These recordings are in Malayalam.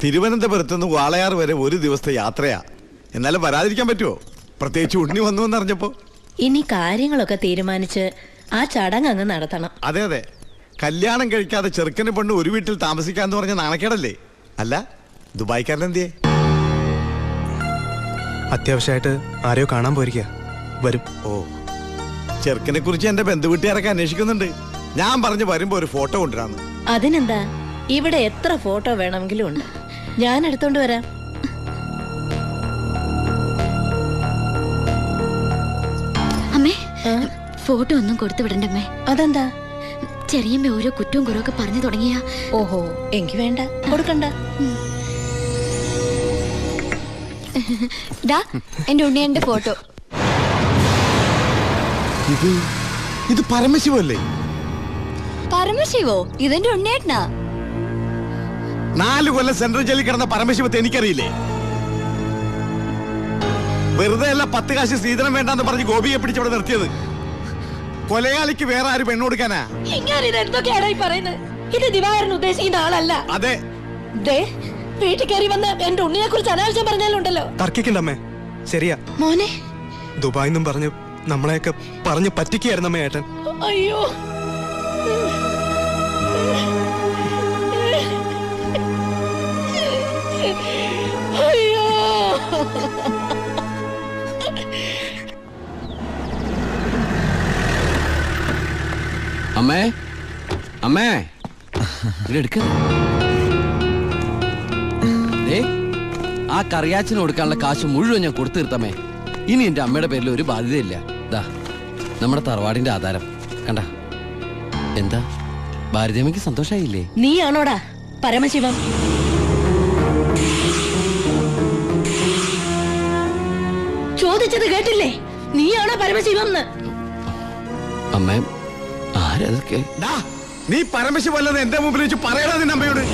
തിരുവനന്തപുരത്ത് നിന്ന് വാളയാർ വരെ ഒരു ദിവസത്തെ യാത്രയാ. എന്നാലും വരാതിരിക്കാൻ പറ്റുമോ? പ്രത്യേകിച്ച് ഉണ്ണി വന്നു എന്നറിഞ്ഞപ്പോ. ഇനി കാര്യങ്ങളൊക്കെ തീരുമാനിച്ച് ആ ചടങ്ങ് അങ്ങ് നടത്തണം. അതെ അതെ, കല്യാണം കഴിക്കാതെ ചെറുക്കന് പെണ്ണ് ഒരു വീട്ടിൽ താമസിക്കാന്ന് പറഞ്ഞ നാണക്കേടല്ലേ? അല്ല, ദുബായ്ക്കാരനെന്തിയെ? അത്യാവശ്യമായിട്ട് ആരെയോ കാണാൻ പോയിരിക്കുക, വരും. ഓ, ചെറുക്കനെ കുറിച്ച് എന്റെ ബന്ധുവീട്ടുകാരൊക്കെ അന്വേഷിക്കുന്നുണ്ട്. ഞാൻ പറഞ്ഞു വരുമ്പോ ഒരു ഫോട്ടോ കൊണ്ടുവരാന്ന്. അതിനെന്താ, ഇവിടെ എത്ര ഫോട്ടോ വേണമെങ്കിലും ഉണ്ട്, ഞാൻ എടുത്തോണ്ട് വരാം. അമ്മേ, ഫോട്ടോ ഒന്നും കൊടുത്തു വിടണ്ടമ്മേ. അതെന്താ? ചെറിയമ്മ ഓരോ കുറ്റവും കുറവൊക്കെ പറഞ്ഞു തുടങ്ങിയ. ഓഹോ, എങ്കി വേണ്ട, കൊടുക്കണ്ട. എന്റെ ഉണ്ണിയന്റെ ഫോട്ടോ. ഇത് പരമശിവല്ലേ? പരമശിവോ? ഇതെന്റെ ഉണ്ണിയേട്ടനാ. 4 കൊല്ലം സെൻട്രൽ ജയിലിൽ കിടന്ന പരമശിവത്തെ എനിക്കറിയില്ലേ? വെറുതെ അല്ല 10 കാശ് സ്ത്രീധനം വേണ്ടെന്ന് പറഞ്ഞ് ഗോപിയെ പിടിച്ചവിടെ നിർത്തിയത്. കൊലയാളിക്ക് വേറെ ആര് പെണ്ണു കൊടുക്കാനാ? ഇത് ദിവാകരൻ ഉദ്ദേശിക്കുന്ന ആളല്ല. അതെ, വീട്ടിൽ കയറി വന്ന് എന്റെ ഉണ്ണിയെ കുറിച്ച് അനാവശ്യം പറഞ്ഞാലുണ്ടല്ലോ. തർക്കിക്കണ്ടമ്മേ, ശരിയാ. മോനെ, ദുബായിന്നും പറഞ്ഞ് നമ്മളെയൊക്കെ പറഞ്ഞ് പറ്റിക്കായിരുന്നമ്മേ ഏട്ടൻ. അയ്യോ, അയ്യോ. അമ്മേ, അമ്മേ, ഇതെടുക്ക. ആ കറിയാച്ചിന് കൊടുക്കാനുള്ള കാശ് മുഴുവൻ ഞാൻ കൊടുത്തു തീർത്തമ്മേ. ഇനി എന്റെ അമ്മയുടെ പേരിൽ ഒരു ബാധ്യതയില്ല. ദാ നമ്മുടെ തറവാടിന്റെ ആധാരം കണ്ട. എന്താ ഭാരതിയമ്മയ്ക്ക് സന്തോഷായില്ലേ? നീയാണോടാ പരമശിവം? ചോദിച്ചത് കേട്ടില്ലേ? നീയാണോ പരമശിവം? അമ്മേ, ആരതൊക്കെ? നീ പരമശിവല്ലെന്ന് എന്റെ മുമ്പിൽ വെച്ച് പറയണ നിന്റെ അമ്മയോട്.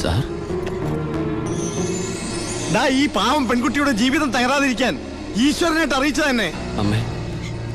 സാർ, ഈ പാവം പെൺകുട്ടിയുടെ ജീവിതം തകരാതിരിക്കാൻ ഈശ്വരനായിട്ട് അറിയിച്ച തന്നെ. അമ്മേ,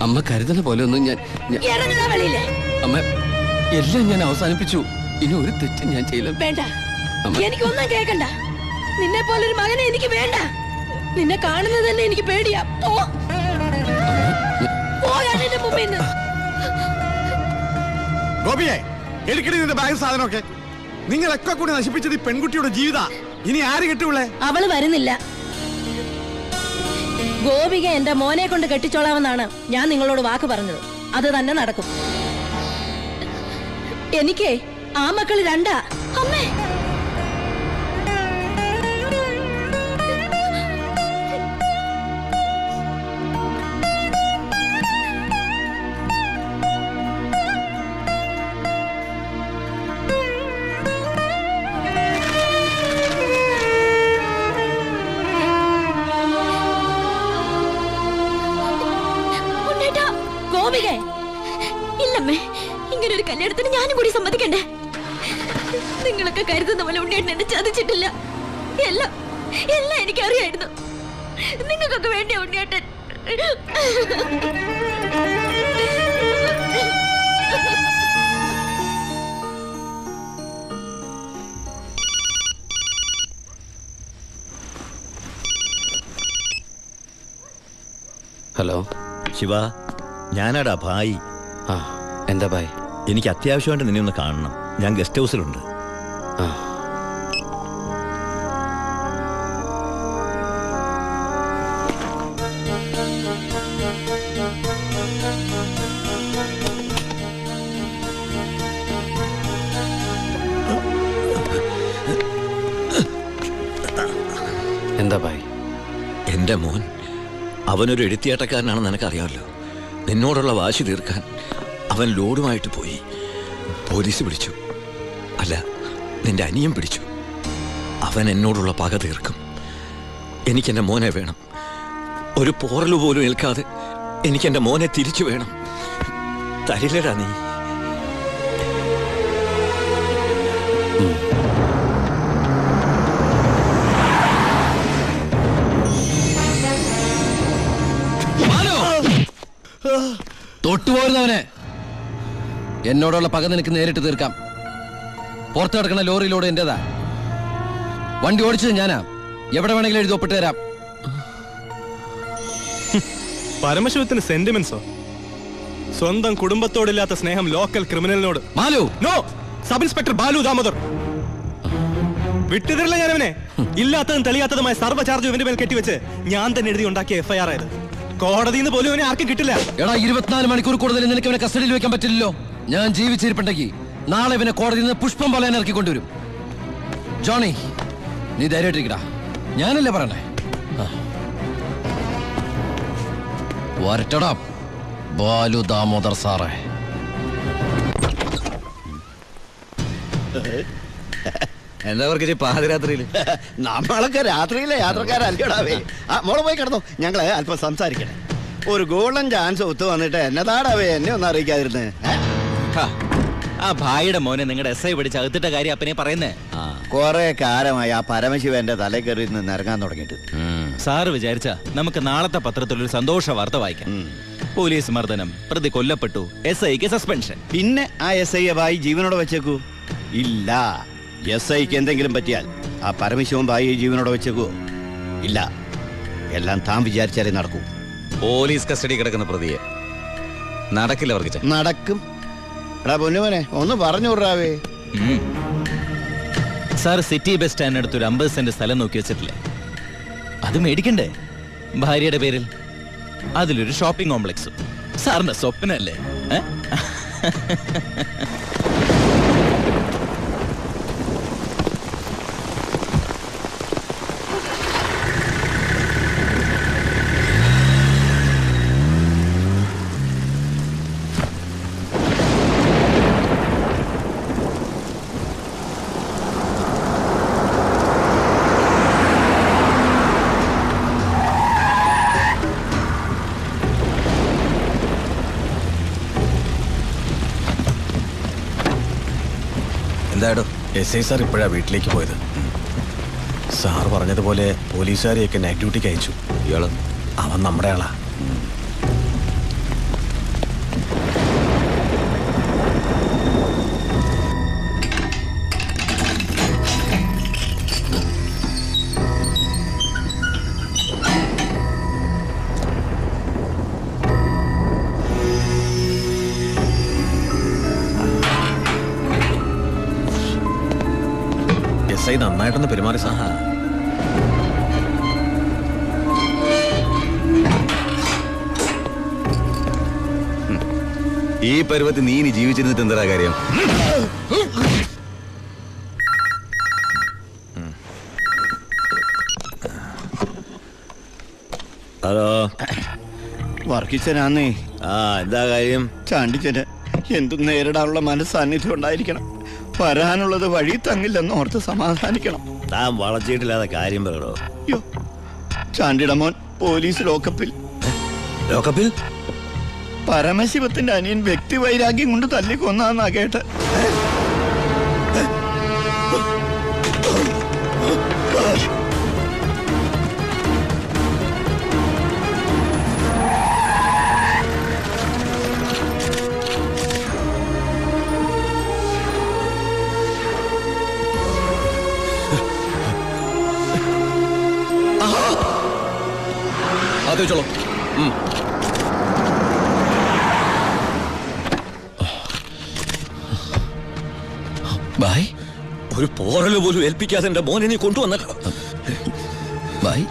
അമ്മ കരുതുന്ന പോലെ ഒന്നും ഞാൻ അമ്മ എല്ലാം ഞാൻ അവസാനിപ്പിച്ചു. ഇനി ഒരു തെറ്റും ഞാൻ ചെയ്യില്ല. വേണ്ട, എനിക്കൊന്നും കേൾക്കണ്ട. നിന്നെ പോലൊരു മകനെ എനിക്ക് വേണ്ട. നിന്നെ കാണുന്നത് തന്നെ എനിക്ക് പേടിയാ. ഗോപിയെ, എടുക്കടി നിന്റെ ബാഗ് സാധനമൊക്കെ. നിങ്ങളൊക്കെ കൂടി നശിപ്പിച്ചത് ഈ പെൺകുട്ടിയുടെ ജീവിത. ഇനി ആര് കെട്ടുള്ളേ? അവള് വരുന്നില്ല. ഗോപിക എന്റെ മോനെ കൊണ്ട് കെട്ടിച്ചോളാമെന്നാണ് ഞാൻ നിങ്ങളോട് വാക്ക് പറഞ്ഞത്. അത് തന്നെ നടക്കും. എനിക്ക് ആ മക്കള് 2. അമ്മേ, ഇല്ലമ്മേ, ഇങ്ങനെ ഒരു കല്യാണത്തിന് ഞാനും കൂടി സമ്മതിക്കണ്ടേ? നിങ്ങളൊക്കെ കരുതുന്ന പോലെ ഉണ്ണിയേട്ടൻ എന്നെ ചതിച്ചിട്ടില്ല. എല്ലാം എനിക്കറിയായിരുന്നു. നിങ്ങൾക്കൊക്കെ വേണ്ടിയ ഉണ്ണിയേട്ടൻ. ഹലോ ശിവ, ഞാനാടാ ഭായി. ആ, എന്താ ഭായ്? എനിക്ക് അത്യാവശ്യമായിട്ട് നിന്നെ ഒന്ന് കാണണം. ഞാൻ ഗസ്റ്റ് ഹൗസിലുണ്ട്. ആ, എന്താ ഭായ്? എൻ്റെ മോൻ അവനൊരു എഴുത്തിയാട്ടക്കാരനാണെന്ന് നിനക്കറിയാമല്ലോ. നിന്നോടുള്ള വാശി തീർക്കാൻ അവൻ ലോഡുമായിട്ട് പോയി. പോലീസ് പിടിച്ചു. അല്ല, നിന്റെ അനിയൻ പിടിച്ചു. അവൻ എന്നോടുള്ള പക തീർക്കും. എനിക്കെൻ്റെ മോനെ വേണം. ഒരു പോറൽ പോലും ഏൽക്കാതെ എനിക്കെൻ്റെ മോനെ തിരിച്ചു വേണം. തരില്ലടാ നീ? തൊട്ടുപോരുന്നവനെ. എന്നോടുള്ള പക നിനക്ക് നേരിട്ട് തീർക്കാം. പുറത്തു കിടക്കുന്ന ലോറിയിലൂടെ എന്റേതാ. വണ്ടി ഓടിച്ചത് ഞാനാ. എവിടെ വേണമെങ്കിലും എഴുതി ഒപ്പിട്ട് തരാം. പരമശിവത്തിന് സെന്റിമെന്റ്സോ? സ്വന്തം കുടുംബത്തോടില്ലാത്ത സ്നേഹം ലോക്കൽ ക്രിമിനലിനോട്. Malu, no, sub inspector Balu Damodar. വിട്ടുതരില്ല ഞാൻ അവനെ. ഇല്ലാത്തതും തെളിയാത്തതുമായ സർവ്വ ചാർജ് ഇവന്റെ മേൽ കെട്ടിവെച്ച് ഞാൻ തന്നെ എഴുതി ഉണ്ടാക്കിയ FIR ആയത്. കോടതിയിൽ നിന്ന് പോലും അവനെ ആർക്കും കിട്ടില്ല. എടാ, 24 മണിക്കൂർ കൂടുതൽ നിനക്ക് ഇവനെ കസ്റ്റഡിയിൽ വെക്കാൻ പറ്റില്ലല്ലോ. ഞാൻ ജീവിച്ചിരിപ്പുണ്ടെങ്കിൽ നാളെ ഇവനെ കോടതിയിൽ നിന്ന് പുഷ്പം പോലെ ഇറക്കി കൊണ്ടുവരും. ജോണി, നീ ധൈര്യമായിട്ടിരിക്കടാ. ഞാനല്ലേ പറയണേ. വരട്ടടാ ബാലു ദാമോദർ സാറേ. എന്താ അവർക്ക് പാതിരാത്രിയില്? നമ്മളൊക്കെ രാത്രിയിലെ യാത്രക്കാരല്ലോടാവേ. മോളെ പോയി കിടന്നോ, ഞങ്ങള് അല്പം സംസാരിക്കണേ. ഒരു ഗോൾഡൻ ചാൻസ് ഒത്തു വന്നിട്ട് എന്നതാടാവേ എന്നെ ഒന്നും അറിയിക്കാതിരുന്നേ. ആ ഭായിയുടെ മോനെ നിങ്ങളുടെ SI പിടിച്ച് അകത്തിട്ട കാര്യം അപ്പനെ പറയുന്നേ. കൊറേ കാലമായി ആ പരമശിവന്റെ തല കയറി നിന്ന് ഇറങ്ങാൻ തുടങ്ങിയിട്ട്. സാറ് വിചാരിച്ച നമുക്ക് നാളത്തെ പത്രത്തിലൊരു സന്തോഷ വാർത്ത വായിക്കാം. പോലീസ് മർദ്ദനം, പ്രതി കൊല്ലപ്പെട്ടു, SIക്ക് സസ്പെൻഷൻ. പിന്നെ ആ SI ഭായി ജീവനോടെ വെച്ചേക്കൂ? ഇല്ല. SIക്ക് എന്തെങ്കിലും പറ്റിയാൽ ആ പരമശിവൻ ഭായിയെ ജീവനോടെ വെച്ചേക്കൂ? ഇല്ല. എല്ലാം താൻ വിചാരിച്ചാലേ നടക്കൂ. പോലീസ് കസ്റ്റഡി കിടക്കുന്ന പ്രതിയെ നടക്കില്ല അവർക്ക്. നടക്കും. എടാ പൊന്നുമോനെ, ഒന്ന് പറഞ്ഞു വിടാവേ. സാർ സിറ്റി ബസ് സ്റ്റാൻഡിനടുത്ത് ഒരു 50 സെന്റ് സ്ഥലം നോക്കി വെച്ചിട്ടില്ലേ? അത് മേടിക്കണ്ടേ ഭാര്യയുടെ പേരിൽ? അതിലൊരു ഷോപ്പിംഗ് കോംപ്ലക്സും. സാറിന്റെ സ്വപ്നല്ലേ? എന്താടോ? SI സാർ ഇപ്പോഴാ വീട്ടിലേക്ക് പോയത്. സാർ പറഞ്ഞതുപോലെ പോലീസുകാരെയൊക്കെ നൈറ്റ് ഡ്യൂട്ടിക്ക് അയച്ചു. ഇയാള് അവൻ നമ്മുടെ ആളാ. SI നന്നായിട്ടൊന്ന് പെരുമാറി സാർ. ഈ പരുവത്തിൽ നീ ഇനി ജീവിച്ചിരുന്നിട്ട് എന്താ കാര്യം? ഹലോ, വർക്കിച്ചനാന്നേ. എന്താ കാര്യം? ചാണ്ടിച്ചന് എന്തും നേരിടാനുള്ള മനസ്സാന്നിധ്യം ഉണ്ടായിരിക്കണം. വരാനുള്ളത് വഴി തങ്ങില്ലെന്ന് ഓർത്ത് സമാധാനിക്കണം. താൻ വളച്ചിട്ടില്ലാതെ കാര്യം പറയണോ? യോ, ചാണ്ടിയുടെ മോൻ പോലീസ് ലോക്കപ്പിൽ. ലോക്കപ്പിൽ? പരമശിവത്തിന്റെ അനിയൻ വ്യക്തി വൈരാഗ്യം കൊണ്ട് തല്ലിക്കൊന്നാന്നാ കേട്ട്. അത് വെച്ചോളൂ. ബായ്, ഒരു പോറല് പോലും ഏൽപ്പിക്കാതെ എന്റെ മോനെ നീ കൊണ്ടുവന്നല്ലോ. ബായ്.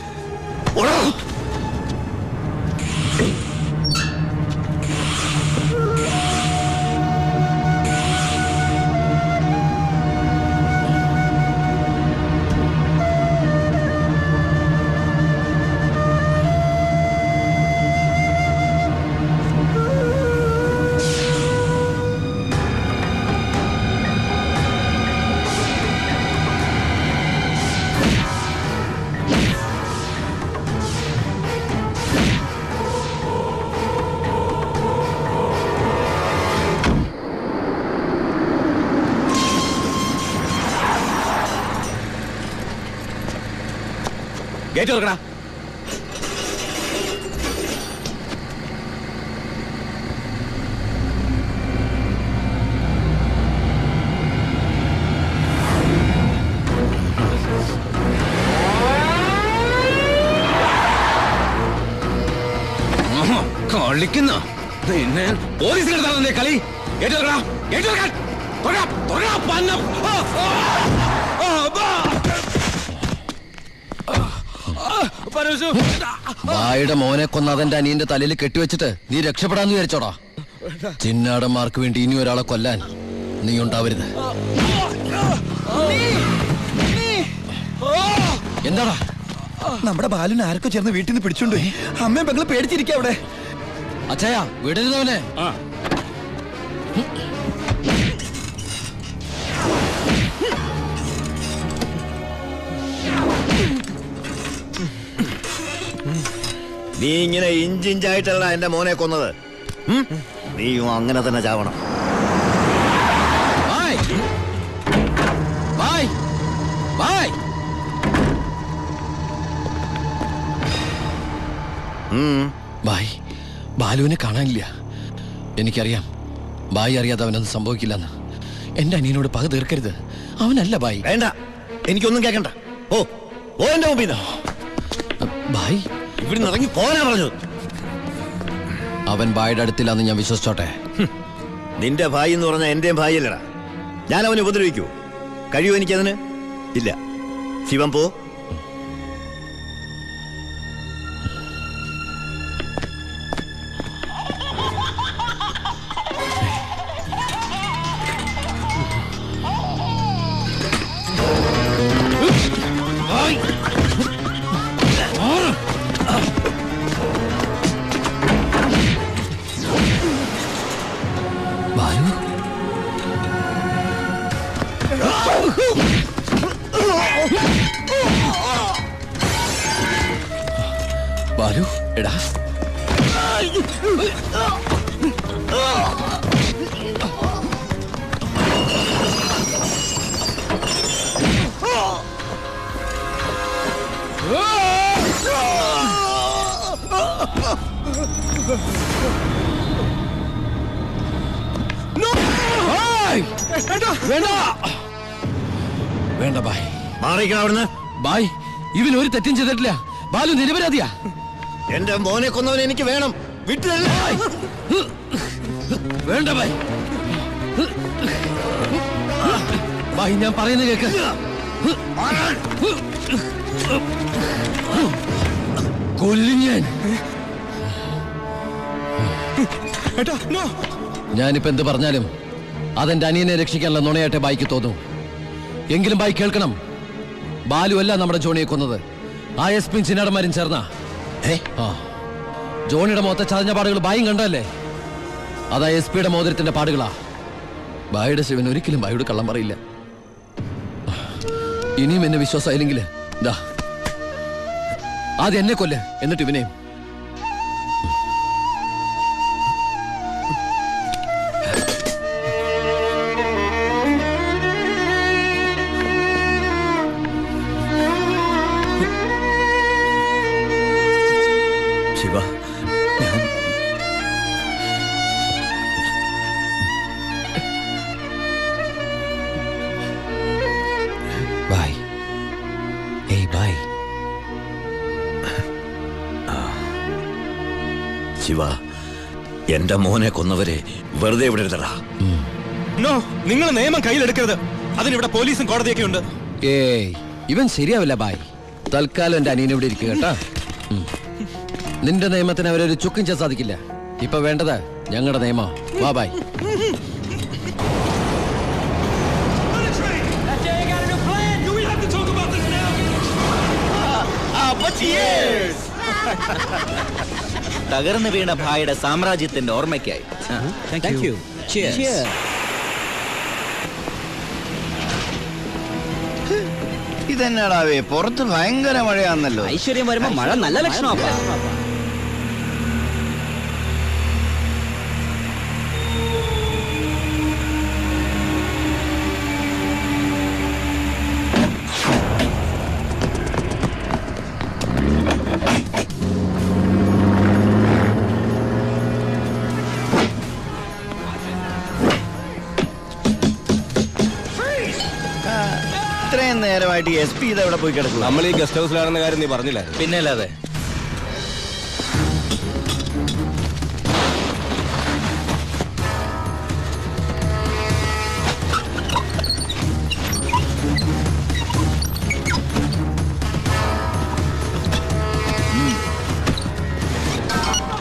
ഗേറ്റ് തുറക്കടാ. കളിക്കുന്ന പോലീസിലെടുത്താണല്ലേ കളി. ഏറ്റെടുക്കടാ, ഏറ്റെടുക്കാൻ. തൊഴാ, തൊഴാ, പന്നം. ബായുടെ മോനെ കൊന്ന അതെന്റെ അനിയന്റെ തലയിൽ കെട്ടിവെച്ചിട്ട് നീ രക്ഷപ്പെടാന്ന് വിചാരിച്ചോടാ. ചിന്നാടന്മാർക്ക് വേണ്ടി ഇനി ഒരാളെ കൊല്ലാൻ നീ ഉണ്ടാവരുത്. എന്താടാ? നമ്മുടെ ബാലുവിനെ ആരൊക്കെ ചേർന്ന് വീട്ടിൽ നിന്ന് പിടിച്ചോണ്ട് പോയി. അമ്മയും പെങ്ങളെ പേടിച്ചിരിക്കുക അവിടെ. അച്ഛാ വിടരുന്നവനെ. നീ ഇങ്ങനെ ഇഞ്ചിഞ്ചായിട്ടല്ല എന്റെ മോനെ കൊന്നത്. നീയും അങ്ങനെ തന്നെ ചാവണം. ബായ്, ബാലുവിനെ കാണാനില്ല. എനിക്കറിയാം ബായി അറിയാതെ അവനൊന്നും സംഭവിക്കില്ലെന്ന്. എന്റെ അനിയനോട് പക തീർക്കരുത്. അവനല്ല ബായി. വേണ്ട, എനിക്കൊന്നും കേക്കണ്ട. ഓ ഓ എന്റെ മുമ്പിൽ ബായ് ഇവിടുന്ന് ഇറങ്ങി പോകാനാ പറഞ്ഞു. അവൻ ബായുടെ അടുത്തില്ലാന്ന് ഞാൻ വിശ്വസിച്ചോട്ടെ. നിന്റെ ഭായി എന്ന് പറഞ്ഞാൽ എന്റെയും ഭായിയല്ലടാ. ഞാൻ അവനെ ഉപദ്രവിക്കൂ? കഴിയുമോ എനിക്കതിന്? ഇല്ല. ശിവൻ പോ. ബാലു എടാ, വേണ്ട ബായ്, മാറിക്കണം അവിടുന്ന്. ബായ് ഇവൻ ഒരു തെറ്റും ചെയ്തിട്ടില്ല. ബാലു നിരപരാധിയാ. എന്റെ മോനെ കൊന്നവനെ എനിക്ക് വേണം. വിട്ടില്ല. വേണ്ട ബായ്. ബായ് ഞാൻ പറയുന്നത് കേക്ക്. കൊല്ലും ഞാനിപ്പോ എന്ത് പറഞ്ഞാലും അതെന്റെ അനിയനെ രക്ഷിക്കാനുള്ള നുണയായിട്ടെ ബായിക്ക് തോന്നും. എങ്കിലും ബായി കേൾക്കണം, ബാലു അല്ല നമ്മുടെ ജോണിയെ കൊന്നത്. ആ എസ് പി ചിന്നാടന്മാരും ചേർന്ന ജോണിയുടെ മുഖത്തെ ചതഞ്ഞ പാടുകൾ ബായും കണ്ടല്ലേ? അതാ എസ് പിയുടെ മോതിരത്തിന്റെ പാടുകളാ. ബായുടെ ശിവൻ ഒരിക്കലും ബായോട് കള്ളം പറയില്ല. ഇനിയും എന്നെ വിശ്വാസമായില്ലെങ്കിൽ ആദ്യം എന്നെ കൊല്ല്, എന്നിട്ട് ഇവനെയും. ശിവ, ബായ്. ഏയ് ബായ്. ശിവ, എന്റെ മോനെ കൊന്നവരെ വെറുതെ വിടരുതടാ. നോ, നിങ്ങൾ നിയമം കയ്യിലെടുക്കരുത്. അതിനിവിടെ പോലീസും കോടതിയൊക്കെ ഉണ്ട്. ഏയ് ഇവൻ ശരിയാവില്ല ബായ്. തൽക്കാലം എന്റെ അനിയനെ ഇവിടെ ഇരിക്കുക കേട്ടാ. നിന്റെ നിയമത്തിന് അവരൊരു ചുക്കും ചെയ്യാൻ സാധിക്കില്ല. ഇപ്പൊ വേണ്ടത് ഞങ്ങളുടെ നിയമം. വാ ബായ്. തകർന്നു വീണ ഭായിയുടെ സാമ്രാജ്യത്തിന്റെ ഓർമ്മയ്ക്കായി. ഇതെന്നാടാവേ, പുറത്ത് ഭയങ്കര മഴയാന്നല്ലോ. ഐശ്വര്യം വരുമ്പോ മഴ നല്ല ലക്ഷണമാ. ഇത്രയും നേരമായിട്ട് എസ് പി ഇതെവിടെ പോയി കിടക്കുക? നമ്മൾ ഈ ഗസ്റ്റ് ഹൗസിലാണെന്ന കാര്യം നീ പറഞ്ഞില്ല? പിന്നെ അല്ലാതെ.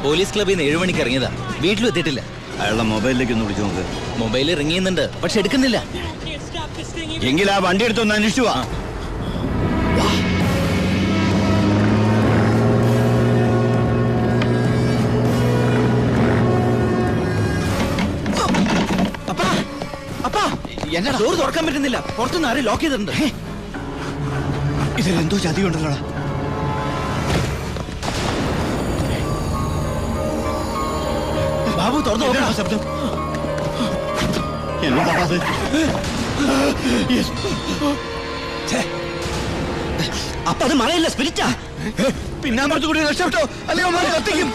പോലീസ് ക്ലബിൽ നിന്ന് 7 മണിക്ക് ഇറങ്ങിയതാ, വീട്ടിലും എത്തിയിട്ടില്ല. അയാളുടെ മൊബൈലിലേക്ക് ഒന്ന് വിളിച്ചു നോക്ക്. മൊബൈൽ റിങ് ചെയ്യുന്നുണ്ട്, പക്ഷെ എടുക്കുന്നില്ല. എങ്കിൽ ആ വണ്ടി എടുത്തൊന്ന് അന്വേഷിച്ചു വാ. എന്നാ ഡോർ തുറക്കാൻ പറ്റുന്നില്ല, പുറത്തുനിന്ന് ആരും ലോക്ക് ചെയ്തിട്ടുണ്ട്. ഇതിലെന്തോ ചതിയുണ്ടല്ലോടാ. ബാബു തുറന്നു നോക്കണം. ശബ്ദം എന്നോടാ അത്? അപ്പൊ അത് മഴയില്ല, സ്പിരിറ്റാ. പിന്നാമ്പുറത്ത് കൂടി രക്ഷപ്പെട്ടോ, അല്ലെങ്കിൽ കത്തിക്കും.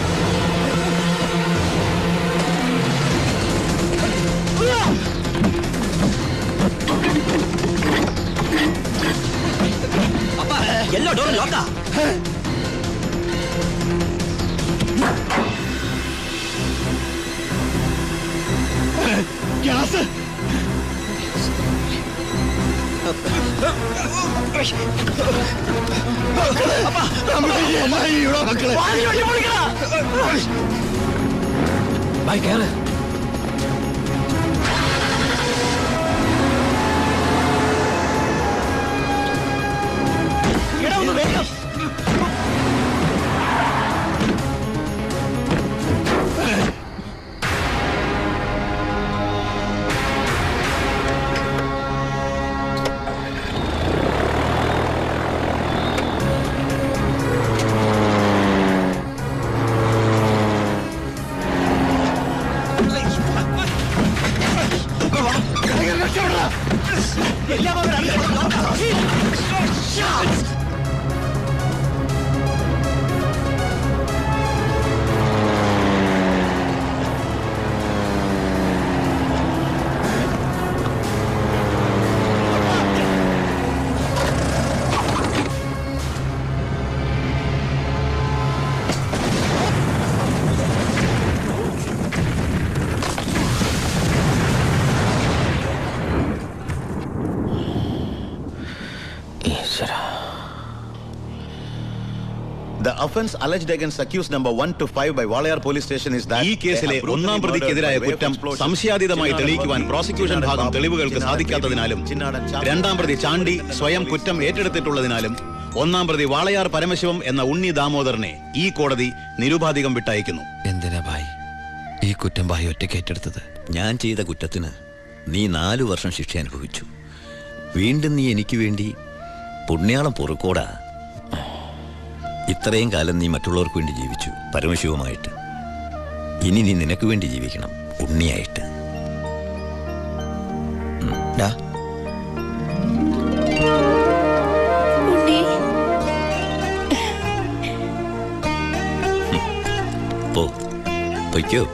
എല്ലാ ഡോറും ലോക്കാ. ഗ്യാസ് ബൈ കേറ്. The offense alleged against accused number 1 to 5 by Walayar police station is that ഈ കേസിലെ ഒന്നാം പ്രതിക്കെതിരായ കുറ്റം സംശയാതീതമായി തെളിയിക്കുവാൻ പ്രോസിക്യൂഷൻ ഭാഗം തെളിവുകൾക്ക് സാധിക്കാത്തതിനാലും രണ്ടാം പ്രതി ചാണ്ടി സ്വയം കുറ്റം ഏറ്റെടുത്തിട്ടുള്ളതിനാലും ഒന്നാം പ്രതി വാളയാർ പരമശിവം എന്ന ഉണ്ണി ദാമോദരനെ ഈ കോടതി നിരുപാധികം വിട്ടയക്കുന്നു. എന്തിനാ ഭായ് ഈ കുറ്റം ഭായ് ഒറ്റയ്ക്ക് ഏറ്റെടുത്തത്? ഞാൻ ചെയ്ത കുറ്റത്തിന് നീ 4 വർഷം ശിക്ഷ അനുഭവിച്ചു. വീണ്ടും നീ എനിക്ക് വേണ്ടി പുണ്യാളം പൊറുക്കോടാ. ഇത്രയും കാലം നീ മറ്റുള്ളവർക്ക് വേണ്ടി ജീവിച്ചു പരമശിവമായിട്ട്. ഇനി നീ നിനക്ക് വേണ്ടി ജീവിക്കണം ഉണ്ണിയായിട്ട്. പൊയ്ക്കോ.